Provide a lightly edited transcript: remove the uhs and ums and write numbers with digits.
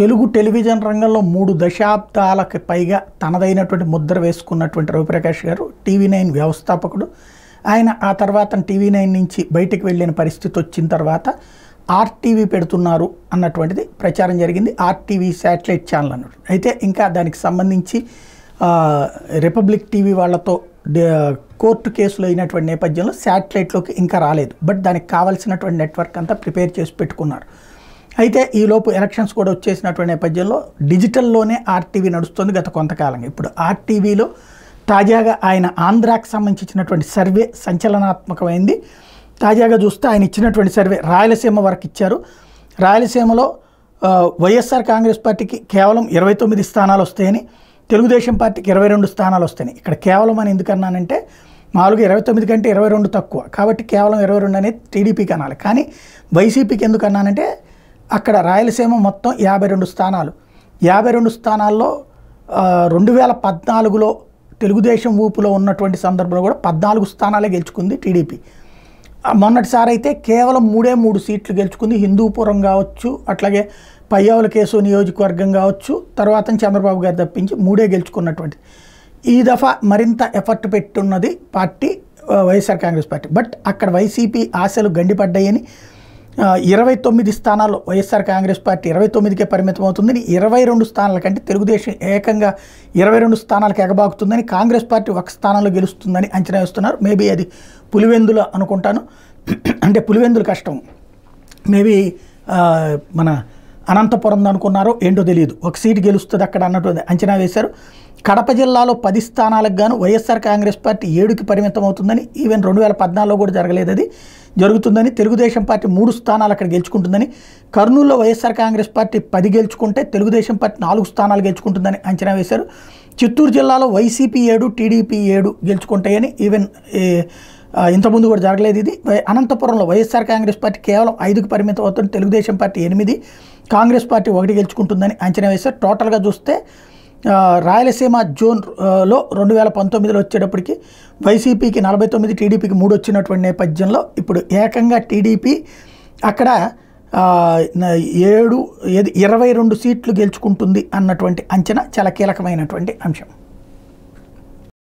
Telugu television రంగంలో 3 దశాబ్దాలకు పైగా తనదైనటువంటి ముద్ర వేసుకున్నటువంటి రవిప్రకాష్ గారు టీవీ9 వ్యవస్థాపకుడు. ఆయన ఆ తర్వాత టీవీ9 నుంచి బయటికి వెళ్ళిన పరిస్థితి వచ్చిన తర్వాత ఆర్టీవీ పెడుతున్నారు అన్నటువంటిది ప్రచారం జరిగింది. ఆర్టీవీ శాటిలైట్ ఛానల్ అన్నట్టు. అయితే ఇంకా దానికి సంబంధించి రిపబ్లిక్ టీవీ వాళ్ళతో కోర్టు కేసులు అయినటువంటి నేపథ్యంలో శాటిలైట్లోకి ఇంకా రాలేదు. బట్ దానికి కావాల్సినటువంటి నెట్వర్క్ అంతా ప్రిపేర్ చేసి పెట్టుకున్నారు. అయితే ఈలోపు ఎలక్షన్స్ కూడా వచ్చేసినటువంటి నేపథ్యంలో డిజిటల్లోనే ఆర్టీవీ నడుస్తుంది గత కొంతకాలంగా. ఇప్పుడు ఆర్టీవీలో తాజాగా ఆయన ఆంధ్రాకి సంబంధించినటువంటి సర్వే సంచలనాత్మకమైంది. తాజాగా చూస్తే ఆయన ఇచ్చినటువంటి సర్వే రాయలసీమ వరకు ఇచ్చారు. రాయలసీమలో వైఎస్ఆర్ కాంగ్రెస్ పార్టీకి కేవలం 29 స్థానాలు వస్తాయని, తెలుగుదేశం పార్టీకి 22 స్థానాలు వస్తాయని. ఇక్కడ కేవలం అని ఎందుకన్నానంటే మామూలుగా 29 కంటే 22 తక్కువ, కాబట్టి కేవలం 22 అనేది టీడీపీకి అనాలి. కానీ వైసీపీకి ఎందుకు అన్నానంటే అక్కడ రాయలసీమ మొత్తం 52 స్థానాలు. 52 స్థానాల్లో 2014లో తెలుగుదేశం ఊపులో ఉన్నటువంటి సందర్భంలో కూడా 14 స్థానాలే గెలుచుకుంది టీడీపీ. మొన్నటిసారి అయితే కేవలం 3 సీట్లు గెలుచుకుంది. హిందూపురం కావచ్చు, అట్లాగే పయ్యావుల కేసు నియోజకవర్గం కావచ్చు, తర్వాత చంద్రబాబు గారు తప్పించి 3 గెలుచుకున్నటువంటి. ఈ దఫా మరింత ఎఫర్ట్ పెట్టున్నది party YSR Congress party. But అక్కడ వైసీపీ ఆశలు గండిపడ్డాయని 29 స్థానాల్లో వైఎస్ఆర్ కాంగ్రెస్ పార్టీ 29కే పరిమితం అవుతుందని, 22 స్థానాల కంటే తెలుగుదేశం ఏకంగా 22 స్థానాలకు ఎగబాకుతుందని, కాంగ్రెస్ పార్టీ 1 స్థానంలో గెలుస్తుందని అంచనా వేస్తున్నారు. మేబీ అది పులివెందులు అనుకుంటాను. అంటే పులివెందులు కష్టం, మేబీ మన అనంతపురం అనుకున్నారో ఏంటో తెలియదు, 1 సీటు గెలుస్తుంది అక్కడ అన్నట్టు అంచనా వేశారు. కడప జిల్లాలో 10 స్థానాలకు గాను వైఎస్ఆర్ కాంగ్రెస్ పార్టీ 7కి పరిమితం అవుతుందని, ఈవెన్ 2014లో కూడా జరగలేదు, అది జరుగుతుందని, తెలుగుదేశం పార్టీ 3 స్థానాలు అక్కడ గెలుచుకుంటుందని, కర్నూలులో వైఎస్ఆర్ కాంగ్రెస్ పార్టీ 10 గెలుచుకుంటే తెలుగుదేశం పార్టీ 4 స్థానాలు గెలుచుకుంటుందని అంచనా వేశారు. చిత్తూరు జిల్లాలో వైసీపీ 7, టీడీపీ 7 గెలుచుకుంటాయని, ఈవెన్ ఇంతకుముందు కూడా జరగలేదు ఇది. అనంతపురంలో వైఎస్ఆర్ కాంగ్రెస్ పార్టీ కేవలం 5కి పరిమితం అవుతుంది, తెలుగుదేశం పార్టీ 8, కాంగ్రెస్ పార్టీ 1 గెలుచుకుంటుందని అంచనా వేశారు. టోటల్గా చూస్తే రాయలసీమ జోన్లో 2019లో వచ్చేటప్పటికి వైసీపీకి 49, టీడీపీకి 3 వచ్చినటువంటి నేపథ్యంలో ఇప్పుడు ఏకంగా టీడీపీ అక్కడ 22 సీట్లు గెలుచుకుంటుంది అన్నటువంటి అంచనా చాలా కీలకమైనటువంటి అంశం.